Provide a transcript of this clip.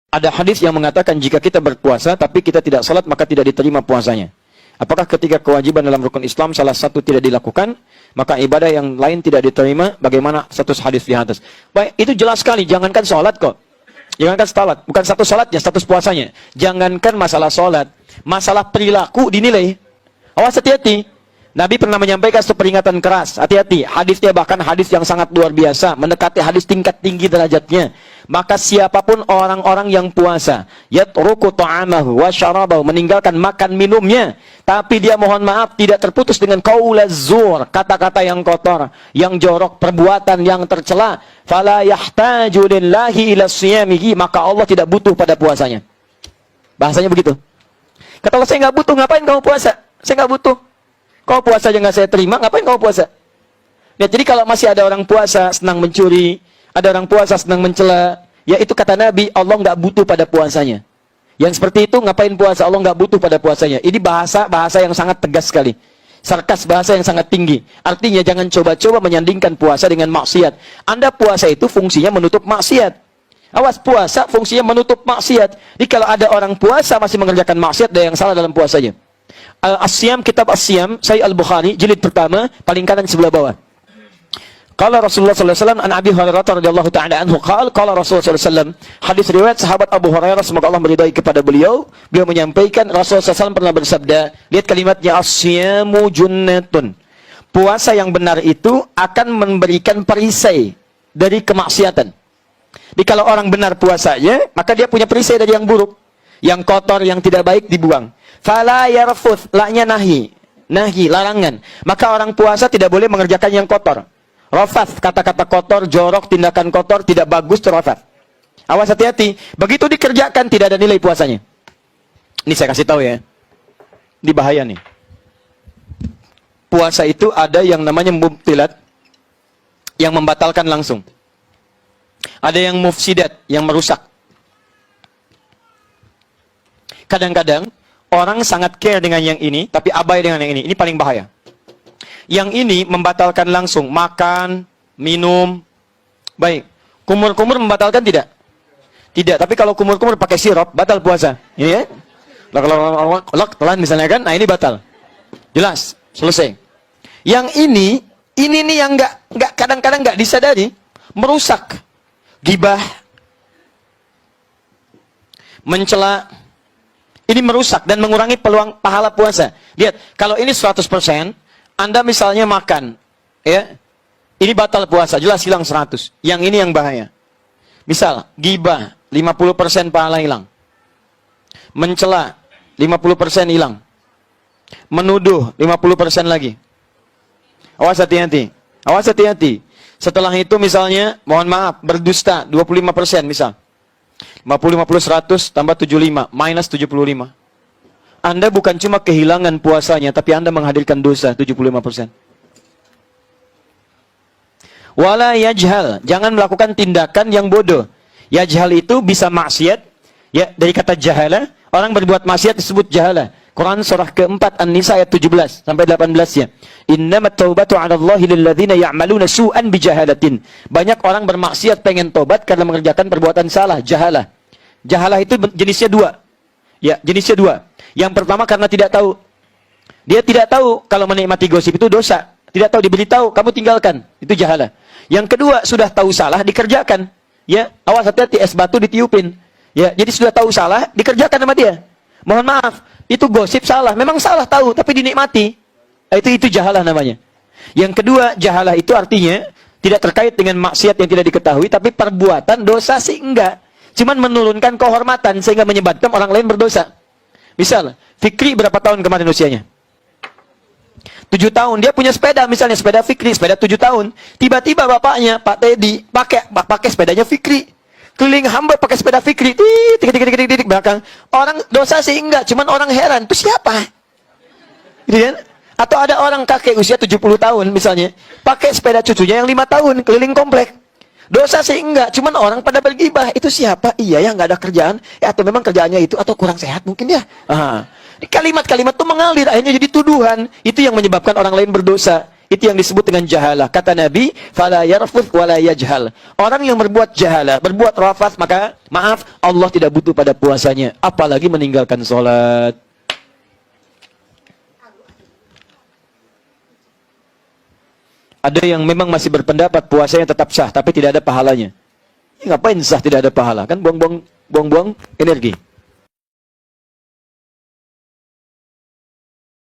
Ada hadis yang mengatakan jika kita berpuasa tapi kita tidak salat maka tidak diterima puasanya. Apakah ketika kewajiban dalam rukun Islam salah satu tidak dilakukan, maka ibadah yang lain tidak diterima? Bagaimana status hadis di atas? Baik, itu jelas sekali. Jangankan salat kok. Jangankan salat, bukan status salatnya, status puasanya. Jangankan masalah salat, masalah perilaku dinilai. Awas, hati-hati. Nabi pernah menyampaikan satu peringatan keras. Hati-hati, hadisnya bahkan hadis yang sangat luar biasa, mendekati hadis tingkat tinggi derajatnya. Maka siapapun orang-orang yang puasa, yatruku ta'amahu wa syarabahu, meninggalkan makan minumnya, tapi dia mohon maaf tidak terputus dengan qaulaz zur, kata-kata yang kotor, yang jorok, perbuatan yang tercela, fala yahtaju lillahi ila siyamihi, maka Allah tidak butuh pada puasanya. Bahasanya begitu. Kata Allah, saya nggak butuh, ngapain kamu puasa? Saya nggak butuh. Kau puasa aja nggak saya terima, ngapain kamu puasa? Ya, jadi kalau masih ada orang puasa senang mencuri, ada orang puasa senang mencela, ya itu kata Nabi, Allah nggak butuh pada puasanya. Yang seperti itu ngapain puasa? Allah nggak butuh pada puasanya. Ini bahasa yang sangat tegas sekali. Sarkas, bahasa yang sangat tinggi. Artinya jangan coba-coba menyandingkan puasa dengan maksiat. Anda puasa itu fungsinya menutup maksiat. Awas, puasa fungsinya menutup maksiat. Jadi kalau ada orang puasa masih mengerjakan maksiat, ada yang salah dalam puasanya. As-Siyam, kitab As-Siyam, Sahih Al-Bukhari, jilid pertama, paling kanan sebelah bawah. Qala Rasulullah sallallahu alaihi wasallam an Abi Hurairah radhiyallahu ta'ala anhu qala Rasulullah sallallahu alaihi wasallam, hadis riwayat sahabat Abu Hurairah semoga Allah meridai kepada beliau menyampaikan Rasulullah sallallahu alaihi wasallam pernah bersabda, lihat kalimatnya, as-siyamu junnatun. Puasa yang benar itu akan memberikan perisai dari kemaksiatan. Jadi kalau orang benar puasanya, maka dia punya perisai dari yang buruk, yang kotor, yang tidak baik dibuang. Fala yarfuth, la-nya nahi, larangan. Maka orang puasa tidak boleh mengerjakan yang kotor. Rafath, kata-kata kotor, jorok, tindakan kotor, tidak bagus, itu rafath. Awas, hati-hati. Begitu dikerjakan, tidak ada nilai puasanya. Ini saya kasih tahu ya. Ini bahaya nih. Puasa itu ada yang namanya mubtilat, yang membatalkan langsung. Ada yang mufsidat, yang merusak. Kadang-kadang, orang sangat care dengan yang ini, tapi abai dengan yang ini. Ini paling bahaya. Yang ini membatalkan langsung. Makan, minum. Baik. Kumur-kumur membatalkan tidak? Tidak. Tapi kalau kumur-kumur pakai sirup, batal puasa. Ini ya. Telan misalnya kan. Nah ini batal. Jelas. Selesai. Yang ini nih yang nggak kadang-kadang nggak disadari. Merusak. Gibah. Mencela. Ini merusak dan mengurangi peluang pahala puasa. Lihat, kalau ini 100%, Anda misalnya makan, ya, ini batal puasa, jelas hilang 100. Yang ini yang bahaya. Misal, gibah, 50% pahala hilang. Mencela, 50% hilang. Menuduh, 50% lagi. Awas hati-hati. Awas hati-hati. Setelah itu misalnya, mohon maaf, berdusta, 25% misal. 50, 100, tambah 75, minus 75. Anda bukan cuma kehilangan puasanya, tapi Anda menghadirkan dosa 75%. Wala yajhal, jangan melakukan tindakan yang bodoh. Yajhal itu bisa maksiat, ya, dari kata jahala, orang berbuat maksiat disebut jahala. Quran surah keempat An-Nisa ayat 17 sampai 18 ya. Innamat taubatu 'ala Allahi lil ladzina ya'maluna su'an bijahalatin. Banyak orang bermaksiat pengen tobat karena mengerjakan perbuatan salah, jahalah. Jahalah itu jenisnya dua. Ya, jenisnya dua. Yang pertama karena tidak tahu. Dia tidak tahu kalau menikmati gosip itu dosa. Tidak tahu, diberitahu, kamu tinggalkan. Itu jahalah. Yang kedua, sudah tahu salah, dikerjakan. Ya, awas hati-hati, es batu ditiupin. Ya, jadi sudah tahu salah, dikerjakan sama dia. Mohon maaf, itu gosip salah. Memang salah tahu, tapi dinikmati. Itu jahalah namanya. Yang kedua, jahalah itu artinya tidak terkait dengan maksiat yang tidak diketahui, tapi perbuatan dosa sih enggak. Cuman menurunkan kehormatan sehingga menyebabkan orang lain berdosa. Misal, Fikri berapa tahun kemarin usianya? 7 tahun. Dia punya sepeda, misalnya sepeda Fikri, sepeda 7 tahun. Tiba-tiba bapaknya, Pak Teddy, pakai sepedanya Fikri. Keliling hamba pakai sepeda Fikri, titik belakang. Orang dosa sih enggak, cuman orang heran, itu siapa? Gitu kan? Atau ada orang kakek usia 70 tahun misalnya, pakai sepeda cucunya yang 5 tahun, keliling komplek. Dosa sih enggak, cuman orang pada bergibah, itu siapa? Iya ya, nggak ada kerjaan, ya, atau memang kerjaannya itu, atau kurang sehat mungkin ya. Kalimat-kalimat itu mengalir, akhirnya jadi tuduhan. Itu yang menyebabkan orang lain berdosa. Itu yang disebut dengan jahalah. Kata Nabi, fala yarfuth wala yajhal. Orang yang berbuat jahalah, berbuat rafath, maka maaf, Allah tidak butuh pada puasanya, apalagi meninggalkan salat. Ada yang memang masih berpendapat puasanya tetap sah, tapi tidak ada pahalanya. Ya, ngapain sah tidak ada pahala? Kan buang-buang energi.